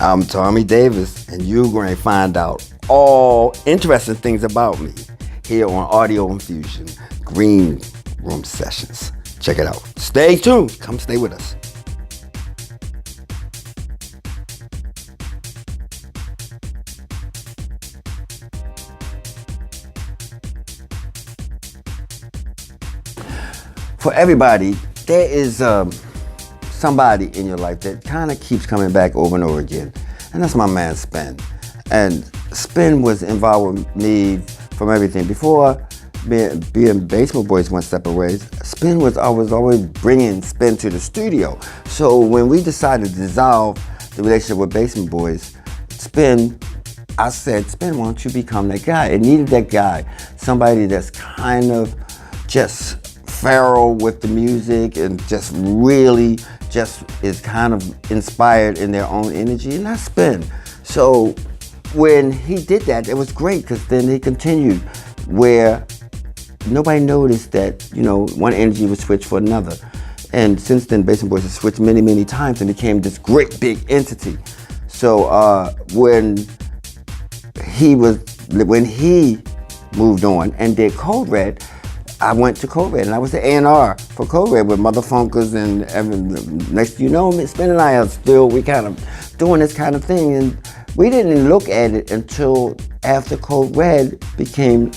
I'm Thommy Davis, and you're going to find out all interesting things about me here on Audio Infusion Green Room Sessions. Check it out. Stay tuned. Come stay with us. For everybody, there is somebody in your life that kind of keeps coming back over and over again, and that's my man Spen. And Spen was involved with me from everything. Before being Basement Boys went separate ways, I was always bringing Spen to the studio. So when we decided to dissolve the relationship with Basement Boys, I said, Spen, why don't you become that guy? It needed that guy, somebody that's kind of just feral with the music and just really just is kind of inspired in their own energy, and that's Spen. So when he did that, it was great, because then he continued where nobody noticed that, one energy was switched for another. And since then, Basement Boys have switched many, many times and became this great big entity. So when he moved on and did Code Red, I went to Code Red, and I was the A&R for Code Red with Motherfunkers, and next thing you know, Spen and I are we kind of doing this kind of thing, and we didn't look at it until after Code Red became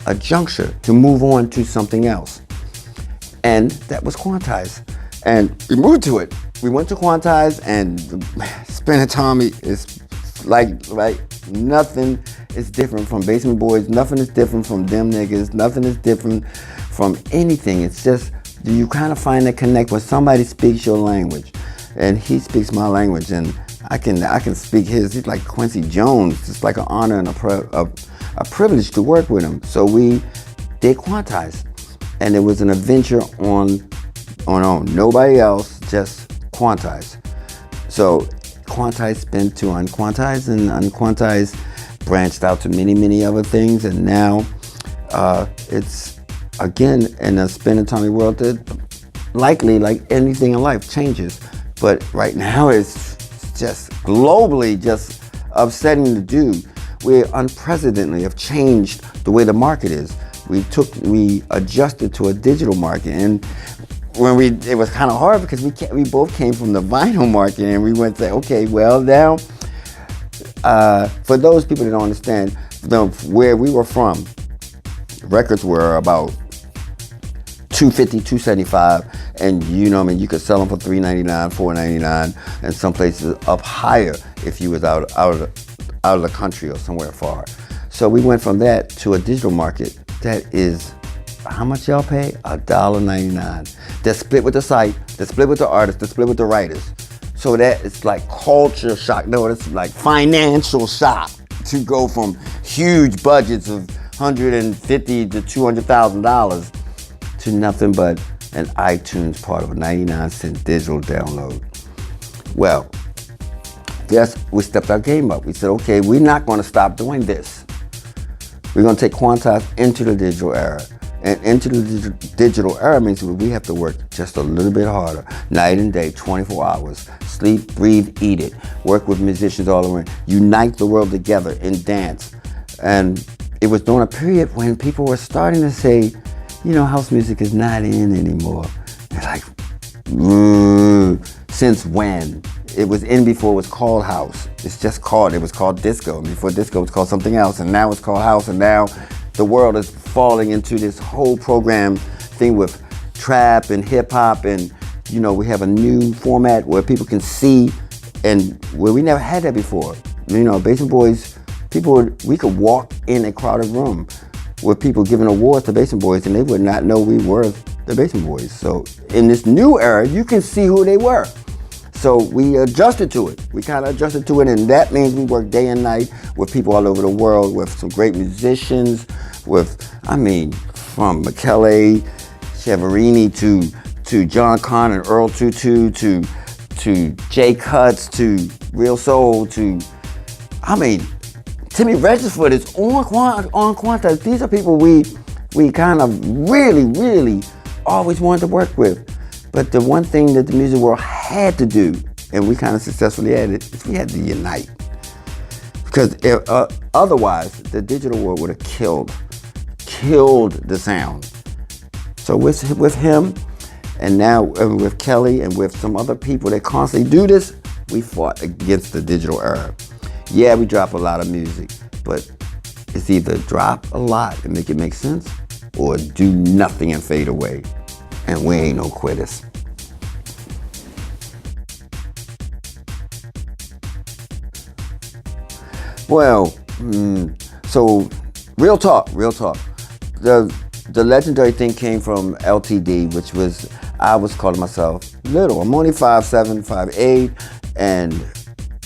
a juncture to move on to something else, and that was Quantize, and we moved to it. We went to Quantize, and Spen and Thommy is like nothing is different from Basement Boys. Nothing is different from them niggas. Nothing is different from anything. It's just, you kind of find that connect when somebody speaks your language, and he speaks my language, and I can speak his. He's like Quincy Jones. It's like an honor and a privilege to work with him. So we did Quantize, and it was an adventure on nobody else, just Quantize. So Quantize spent to Unquantize, and Unquantize branched out to many, many other things, and now it's, again, in the Spen and Thommy world, that likely, like anything in life, changes. But right now it's just globally just upsetting to do. We unprecedentedly have changed the way the market is. We adjusted to a digital market, and it was kind of hard because we both came from the vinyl market, and we went to say, okay, well now, for those people that don't understand, where we were from, records were about $250, $275, and you could sell them for $3.99, $4.99, and some places up higher if you was out of the country or somewhere far. So we went from that to a digital market that is, how much y'all pay? $1.99. That's split with the site, that's split with the artist, that's split with the writers. So that it's like culture shock. No, it's like financial shock to go from huge budgets of $150,000 to $200,000 to nothing but an iTunes part of a 99-cent digital download. Well, yes, we stepped our game up. We said, okay, we're not going to stop doing this. We're going to take Quantize into the digital era. And into the digital era means we have to work just a little bit harder, night and day, 24 hours. Sleep, breathe, eat it. Work with musicians all around. Unite the world together in dance. And it was during a period when people were starting to say, house music is not in anymore. It's like, since when? It was in before it was called house. It was called disco. Before disco it was called something else, and now it's called house, and now the world is falling into this whole program thing with trap and hip hop, and we have a new format where people can see, and where we never had that before. Basement Boys, we could walk in a crowded room with people giving awards to Basement Boys, and they would not know we were the Basement Boys. So in this new era, you can see who they were. So we adjusted to it. We kind of adjusted to it, and that means we work day and night with people all over the world, with some great musicians, from Michele Cheverini to John Conn and Earl Tutu to Jay Cutts to Real Soul to, Timmy Regisford is on Quantize. These are people we kind of really, really always wanted to work with. But the one thing that the music world had to do and we kind of successfully at it, is we had to unite. Because otherwise, the digital world would have killed the sound. So with him, and now with Kelly and with some other people that constantly do this, we fought against the digital era. Yeah, we drop a lot of music, but it's either drop a lot and make it make sense, or do nothing and fade away. And we ain't no quitters. Well, so real talk. The legendary thing came from LTD, which was, I was calling myself little. I'm only 5'7", 5'8", and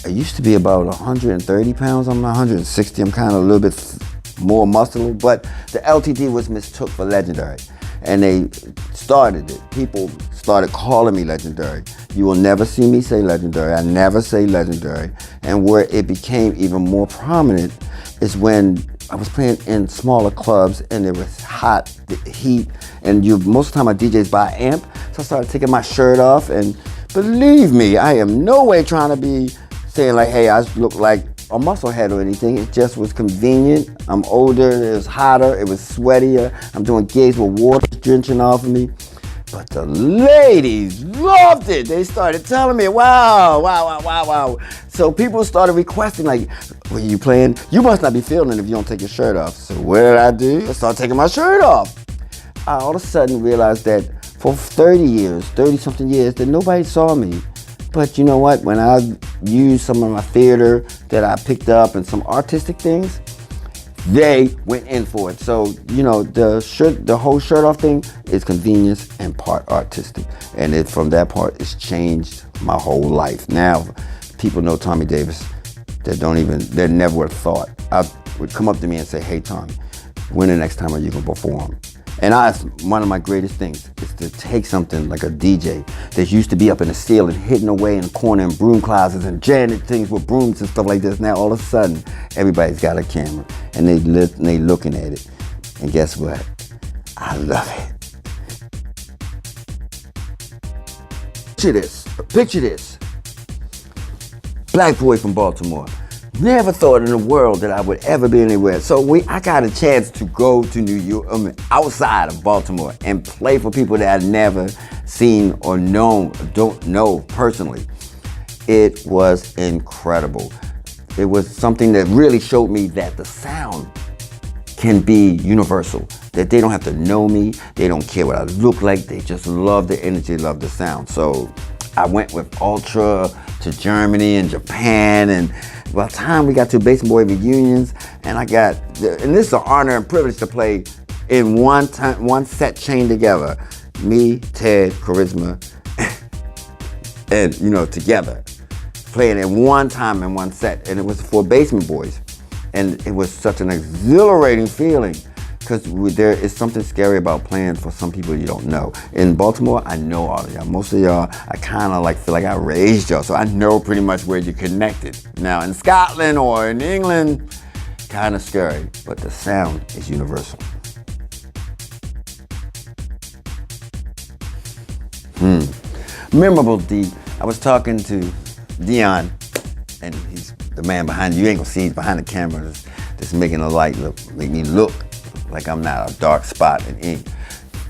I used to be about 130 pounds. I'm 160. I'm kind of a little bit more muscular, but the LTD was mistook for legendary, and they started it. People started calling me legendary. You will never see me say legendary. I never say legendary. And where it became even more prominent is when I was playing in smaller clubs and there was hot heat, and most of the time my DJs buy an amp, so I started taking my shirt off, and believe me, I am no way trying to be saying like, hey, I look like a musclehead or anything. It just was convenient. I'm older, it was hotter, it was sweatier. I'm doing gigs with water drenching off of me. But the ladies loved it. They started telling me, wow. So people started requesting, like, when you playing, you must not be feeling it if you don't take your shirt off. So what did I do? I started taking my shirt off. I all of a sudden realized that for 30 something years, that nobody saw me. But you know what? When I used some of my theater that I picked up and some artistic things, they went in for it. So, you know, the whole shirt off thing is convenience and part artistic. And from that part, it's changed my whole life. Now, people know Thommy Davis that never would have thought. I would come up to me and say, hey, Thommy, when the next time are you going to perform? And one of my greatest things is to take something like a DJ that used to be up in the ceiling, hidden away in the corner in broom closets and jamming things with brooms and stuff like this. Now all of a sudden, everybody's got a camera and they looking at it. And guess what? I love it. Picture this. Black boy from Baltimore. Never thought in the world that I would ever be anywhere. So I got a chance to go to New York, outside of Baltimore, and play for people that I'd never seen or don't know personally. It was incredible. It was something that really showed me that the sound can be universal. That they don't have to know me, they don't care what I look like, they just love the energy, love the sound. So I went with Ultra to Germany and Japan, and by the time we got to Basin Boy reunions, and and this is an honor and privilege to play in one set chain together. Me, Ted, Charisma, and together, playing in one time in one set, and it was for Basement Boys, and it was such an exhilarating feeling. Because there is something scary about playing for some people you don't know. In Baltimore, I know all of y'all. Most of y'all, I kind of feel like I raised y'all, so I know pretty much where you're connected. Now in Scotland or in England, kind of scary, but the sound is universal. Memorable D. I was talking to Dion, and he's the man behind you. You ain't gonna see he's behind the camera, just making the light make me look like I'm not a dark spot in ink.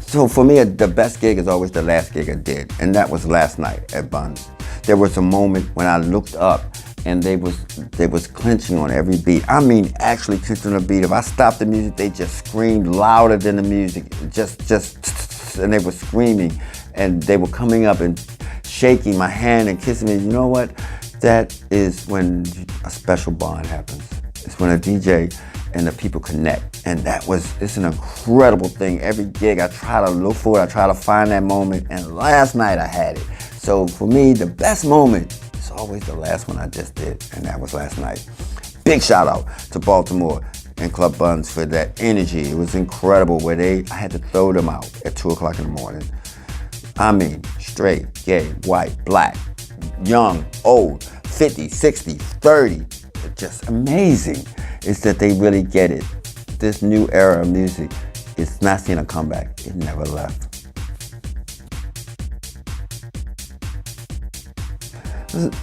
So for me, the best gig is always the last gig I did, and that was last night at Buns. There was a moment when I looked up, and they was clenching on every beat. I mean, actually clenching on the beat. If I stopped the music, they just screamed louder than the music, and they were screaming, and they were coming up and shaking my hand and kissing me. You know what? That is when a special bond happens. It's when a DJ and the people connect, and it's an incredible thing. Every gig I try to look for it, I try to find that moment, and last night I had it. So for me, the best moment is always the last one I just did, and that was last night. Big shout out to Baltimore and Club Buns for that energy. It was incredible where I had to throw them out at 2 o'clock in the morning. I mean, straight, gay, white, black, young, old, 50, 60, 30, just amazing. Is that they really get it. This new era of music is not seeing a comeback. It never left.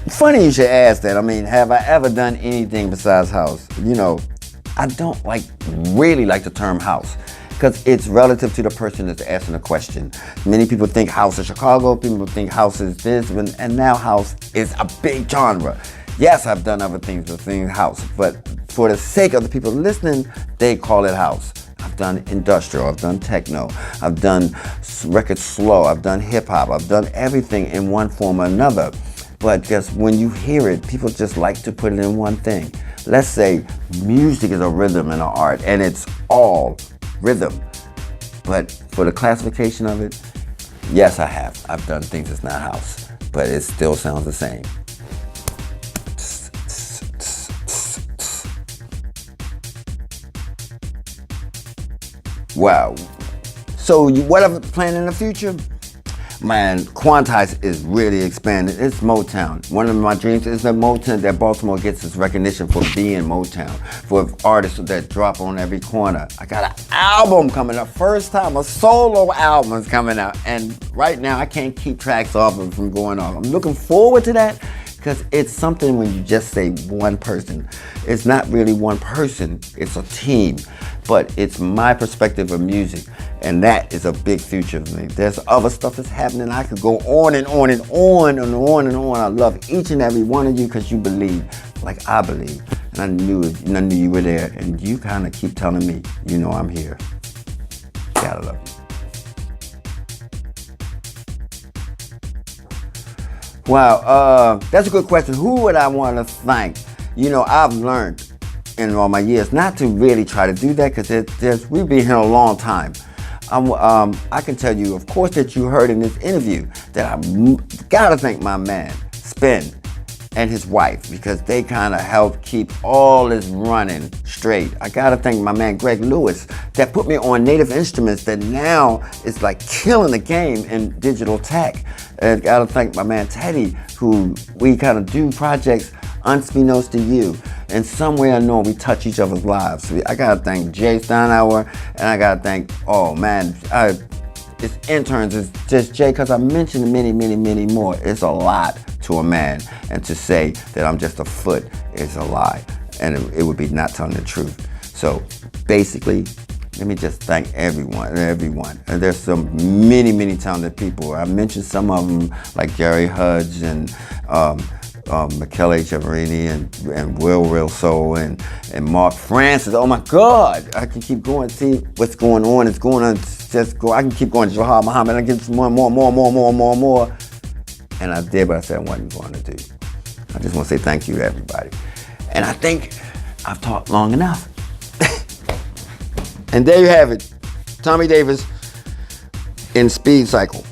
Funny you should ask that. I mean, have I ever done anything besides house? You know, I don't really like the term house because it's relative to the person that's asking the question. Many people think house is Chicago, people think house is this, and now house is a big genre. Yes, I've done other things with things house, but for the sake of the people listening, they call it house. I've done industrial, I've done techno, I've done records slow, I've done hip hop, I've done everything in one form or another. But just when you hear it, people just like to put it in one thing. Let's say music is a rhythm and an art, and it's all rhythm. But for the classification of it, yes, I have. I've done things that's not house, but it still sounds the same. Wow. So what I'm planning in the future? Man, Quantize is really expanding. It's Motown. One of my dreams is that Baltimore gets its recognition for being Motown, for artists that drop on every corner. I got an album coming up. First time a solo album is coming out. And right now I can't keep tracks off of from going off. I'm looking forward to that because it's something when you just say one person. It's not really one person, it's a team. But it's my perspective of music, and that is a big future for me. There's other stuff that's happening. I could go on and on and on and on and on. I love each and every one of you because you believe like I believe. And I knew it, and I knew you were there. And you kind of keep telling me, you know I'm here. Gotta love you. Wow, that's a good question. Who would I want to thank? You know, I've learned in all my years not to really try to do that because we've been here a long time. I can tell you, of course, that you heard in this interview that I gotta thank my man, Spen, and his wife because they kind of helped keep all this running straight. I gotta thank my man, Greg Lewis, that put me on Native Instruments that now is like killing the game in digital tech. And gotta thank my man, Teddy, who we kind of do projects unbeknownst to you. And somewhere I know we touch each other's lives. I gotta thank Jay Steinauer, and I gotta thank, oh man, it's interns, it's just Jay, because I mentioned many, many, many more. It's a lot to a man, and to say that I'm just a foot is a lie, and it would be not telling the truth. So basically, let me just thank everyone. And there's some many talented people. I mentioned some of them, like Jerry Hudge and Michele Ciavarini and Will Real Soul and Mark Francis. Oh my God, I can keep going. See what's going on. It's going on. I can keep going. Jahar Muhammad. I get some more. And I did what I said I wasn't going to do. I just want to say thank you to everybody. And I think I've talked long enough. And there you have it. Thommy Davis in Speed Cycle.